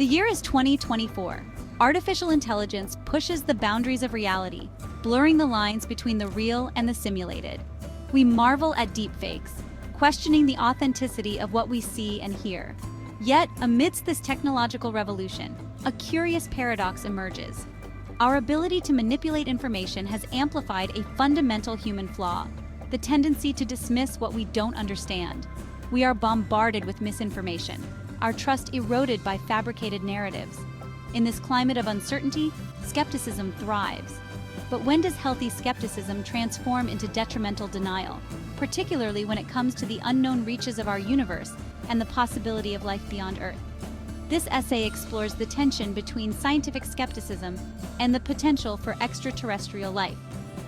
The year is 2024. Artificial intelligence pushes the boundaries of reality, blurring the lines between the real and the simulated. We marvel at deepfakes, questioning the authenticity of what we see and hear. Yet, amidst this technological revolution, a curious paradox emerges. Our ability to manipulate information has amplified a fundamental human flaw, the tendency to dismiss what we don't understand. We are bombarded with misinformation, our trust eroded by fabricated narratives. In this climate of uncertainty, skepticism thrives. But when does healthy skepticism transform into detrimental denial, particularly when it comes to the unknown reaches of our universe and the possibility of life beyond Earth? This essay explores the tension between scientific skepticism and the potential for extraterrestrial life.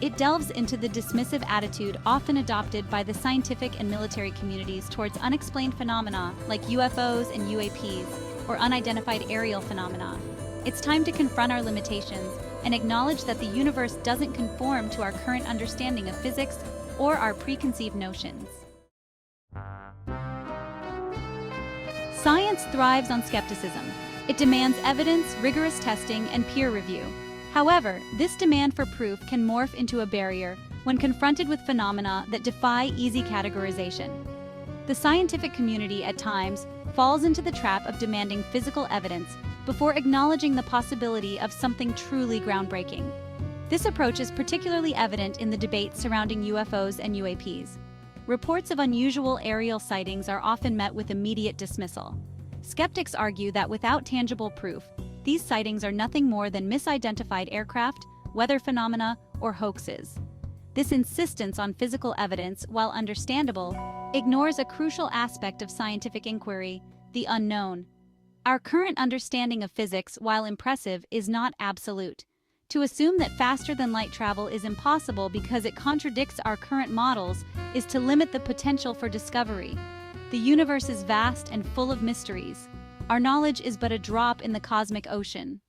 It delves into the dismissive attitude often adopted by the scientific and military communities towards unexplained phenomena like UFOs and UAPs, or unidentified aerial phenomena. It's time to confront our limitations and acknowledge that the universe doesn't conform to our current understanding of physics or our preconceived notions. Science thrives on skepticism. It demands evidence, rigorous testing, and peer review. However, this demand for proof can morph into a barrier when confronted with phenomena that defy easy categorization. The scientific community at times falls into the trap of demanding physical evidence before acknowledging the possibility of something truly groundbreaking. This approach is particularly evident in the debate surrounding UFOs and UAPs. Reports of unusual aerial sightings are often met with immediate dismissal. Skeptics argue that without tangible proof, these sightings are nothing more than misidentified aircraft, weather phenomena, or hoaxes. This insistence on physical evidence, while understandable, ignores a crucial aspect of scientific inquiry: the unknown. Our current understanding of physics, while impressive, is not absolute. To assume that faster-than-light travel is impossible because it contradicts our current models is to limit the potential for discovery. The universe is vast and full of mysteries. Our knowledge is but a drop in the cosmic ocean.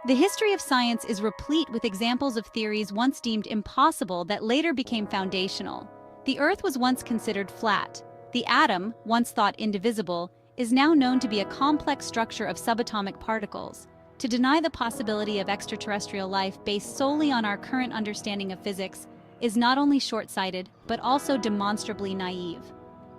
The history of science is replete with examples of theories once deemed impossible that later became foundational. The Earth was once considered flat. The atom, once thought indivisible, is now known to be a complex structure of subatomic particles. To deny the possibility of extraterrestrial life based solely on our current understanding of physics is not only short-sighted, but also demonstrably naive.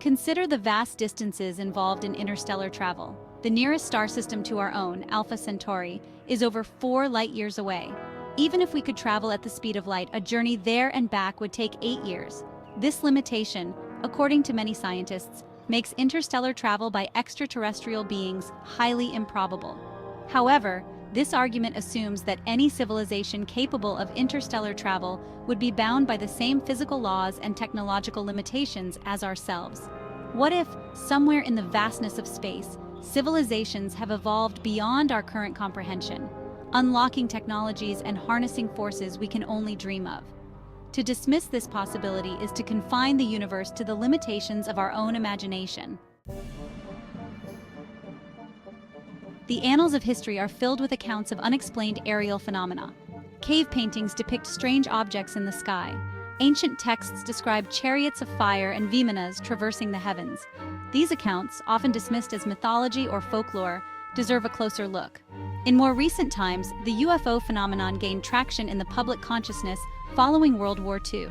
Consider the vast distances involved in interstellar travel. The nearest star system to our own, Alpha Centauri, is over 4 light-years away. Even if we could travel at the speed of light, a journey there and back would take 8 years. This limitation, according to many scientists, makes interstellar travel by extraterrestrial beings highly improbable. However, this argument assumes that any civilization capable of interstellar travel would be bound by the same physical laws and technological limitations as ourselves. What if, somewhere in the vastness of space, civilizations have evolved beyond our current comprehension, unlocking technologies and harnessing forces we can only dream of? To dismiss this possibility is to confine the universe to the limitations of our own imagination. The annals of history are filled with accounts of unexplained aerial phenomena. Cave paintings depict strange objects in the sky. Ancient texts describe chariots of fire and vimanas traversing the heavens. These accounts, often dismissed as mythology or folklore, deserve a closer look. In more recent times, the UFO phenomenon gained traction in the public consciousness following World War II.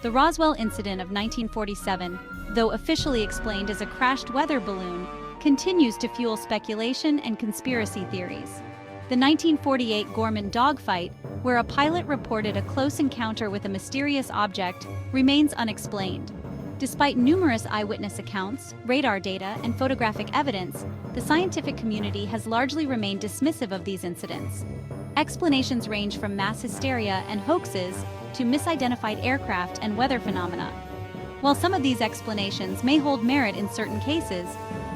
The Roswell incident of 1947, though officially explained as a crashed weather balloon, continues to fuel speculation and conspiracy theories. The 1948 Gorman dogfight, where a pilot reported a close encounter with a mysterious object, remains unexplained. Despite numerous eyewitness accounts, radar data, and photographic evidence, the scientific community has largely remained dismissive of these incidents. Explanations range from mass hysteria and hoaxes to misidentified aircraft and weather phenomena. While some of these explanations may hold merit in certain cases,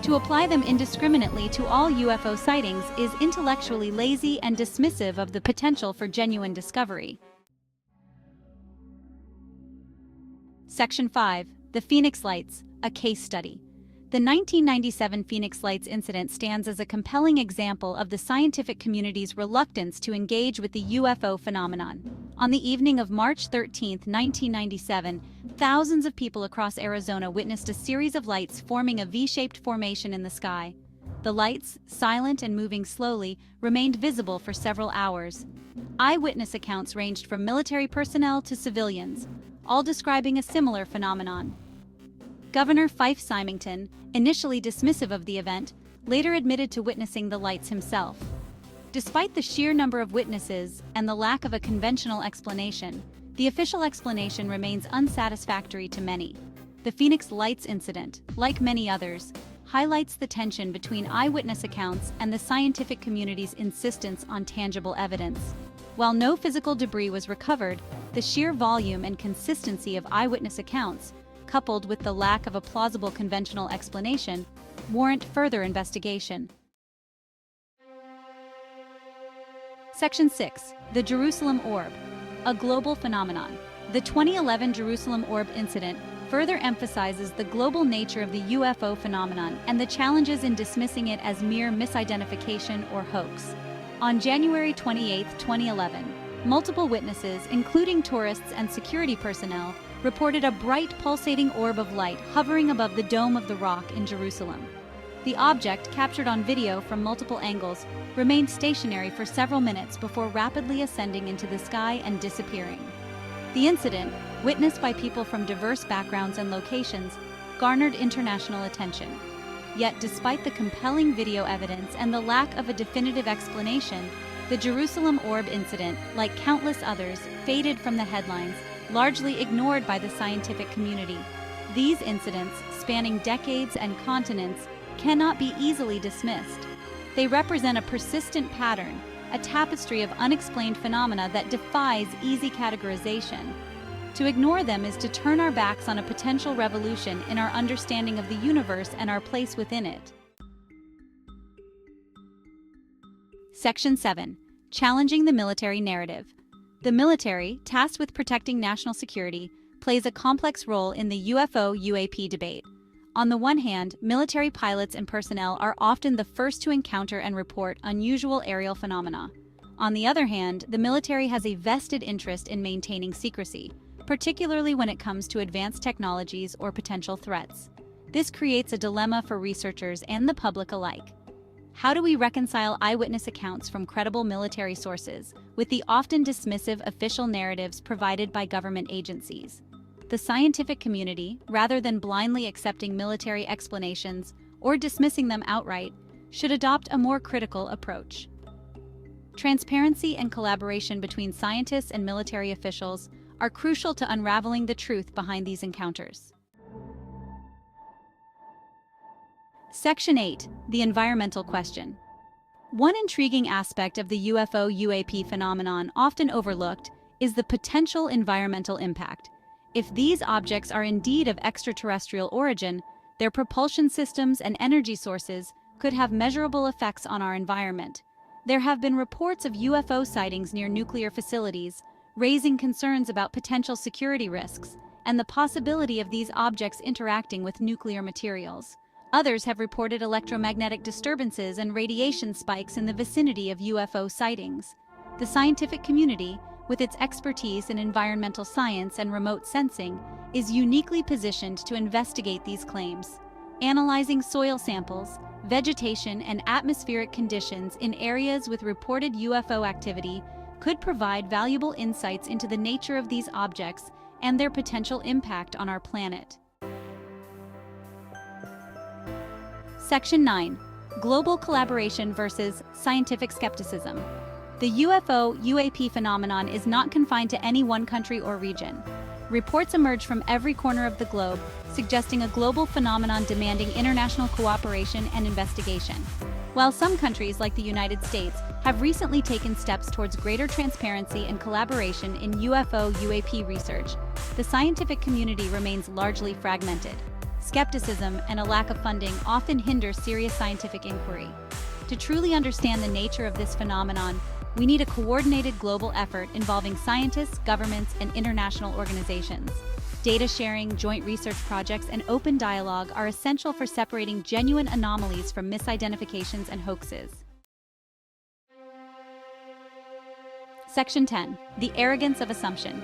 to apply them indiscriminately to all UFO sightings is intellectually lazy and dismissive of the potential for genuine discovery. Section 5. The Phoenix Lights, a case study. The 1997 Phoenix Lights incident stands as a compelling example of the scientific community's reluctance to engage with the UFO phenomenon. On the evening of March 13, 1997, thousands of people across Arizona witnessed a series of lights forming a V-shaped formation in the sky. The lights, silent and moving slowly, remained visible for several hours. Eyewitness accounts ranged from military personnel to civilians, all describing a similar phenomenon. Governor Fife Symington, initially dismissive of the event, later admitted to witnessing the lights himself. Despite the sheer number of witnesses and the lack of a conventional explanation, the official explanation remains unsatisfactory to many. The Phoenix Lights incident, like many others, highlights the tension between eyewitness accounts and the scientific community's insistence on tangible evidence. While no physical debris was recovered, the sheer volume and consistency of eyewitness accounts, coupled with the lack of a plausible conventional explanation, warrant further investigation. Section 6. The Jerusalem Orb, a global phenomenon. The 2011 Jerusalem Orb incident further emphasizes the global nature of the UFO phenomenon and the challenges in dismissing it as mere misidentification or hoax. On January 28, 2011, multiple witnesses, including tourists and security personnel, reported a bright pulsating orb of light hovering above the Dome of the Rock in Jerusalem. The object, captured on video from multiple angles, remained stationary for several minutes before rapidly ascending into the sky and disappearing. The incident, witnessed by people from diverse backgrounds and locations, garnered international attention. Yet, despite the compelling video evidence and the lack of a definitive explanation, the Jerusalem Orb incident, like countless others, faded from the headlines, largely ignored by the scientific community. These incidents, spanning decades and continents, cannot be easily dismissed. They represent a persistent pattern, a tapestry of unexplained phenomena that defies easy categorization. To ignore them is to turn our backs on a potential revolution in our understanding of the universe and our place within it. Section 7. Challenging the military narrative. The military, tasked with protecting national security, plays a complex role in the UFO-UAP debate. On the one hand, military pilots and personnel are often the first to encounter and report unusual aerial phenomena. On the other hand, the military has a vested interest in maintaining secrecy, particularly when it comes to advanced technologies or potential threats. This creates a dilemma for researchers and the public alike. How do we reconcile eyewitness accounts from credible military sources with the often dismissive official narratives provided by government agencies? The scientific community, rather than blindly accepting military explanations or dismissing them outright, should adopt a more critical approach. Transparency and collaboration between scientists and military officials are crucial to unraveling the truth behind these encounters. Section 8. The environmental question. One intriguing aspect of the UFO-UAP phenomenon often overlooked is the potential environmental impact. If these objects are indeed of extraterrestrial origin, their propulsion systems and energy sources could have measurable effects on our environment. There have been reports of UFO sightings near nuclear facilities, raising concerns about potential security risks and the possibility of these objects interacting with nuclear materials. Others have reported electromagnetic disturbances and radiation spikes in the vicinity of UFO sightings. The scientific community, with its expertise in environmental science and remote sensing, is uniquely positioned to investigate these claims. Analyzing soil samples, vegetation, and atmospheric conditions in areas with reported UFO activity could provide valuable insights into the nature of these objects and their potential impact on our planet. Section 9. Global collaboration versus scientific skepticism. The UFO-UAP phenomenon is not confined to any one country or region. Reports emerge from every corner of the globe, suggesting a global phenomenon demanding international cooperation and investigation. While some countries, like the United States, have recently taken steps towards greater transparency and collaboration in UFO-UAP research, the scientific community remains largely fragmented. Skepticism and a lack of funding often hinder serious scientific inquiry. To truly understand the nature of this phenomenon, we need a coordinated global effort involving scientists, governments, and international organizations. Data sharing, joint research projects, and open dialogue are essential for separating genuine anomalies from misidentifications and hoaxes. Section 10. The arrogance of assumption.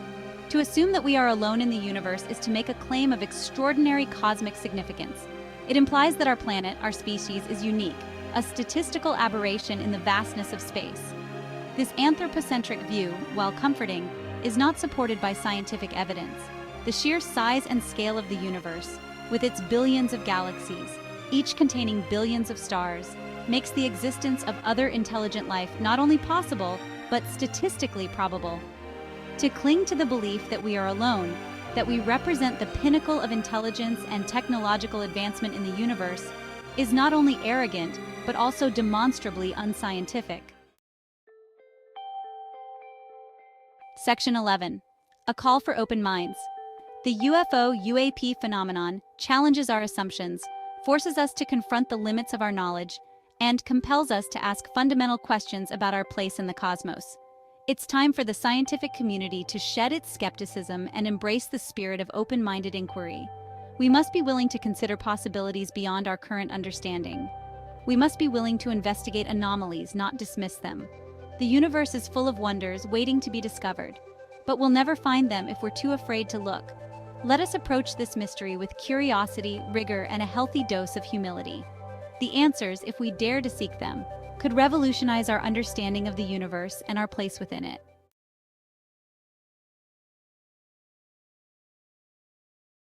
To assume that we are alone in the universe is to make a claim of extraordinary cosmic significance. It implies that our planet, our species, is unique, a statistical aberration in the vastness of space. This anthropocentric view, while comforting, is not supported by scientific evidence. The sheer size and scale of the universe, with its billions of galaxies, each containing billions of stars, makes the existence of other intelligent life not only possible, but statistically probable. To cling to the belief that we are alone, that we represent the pinnacle of intelligence and technological advancement in the universe, is not only arrogant, but also demonstrably unscientific. Section 11. A call for open minds. The UFO-UAP phenomenon challenges our assumptions, forces us to confront the limits of our knowledge, and compels us to ask fundamental questions about our place in the cosmos. It's time for the scientific community to shed its skepticism and embrace the spirit of open-minded inquiry. We must be willing to consider possibilities beyond our current understanding. We must be willing to investigate anomalies, not dismiss them. The universe is full of wonders waiting to be discovered, but we'll never find them if we're too afraid to look. Let us approach this mystery with curiosity, rigor, and a healthy dose of humility. The answers, if we dare to seek them, could revolutionize our understanding of the universe and our place within it.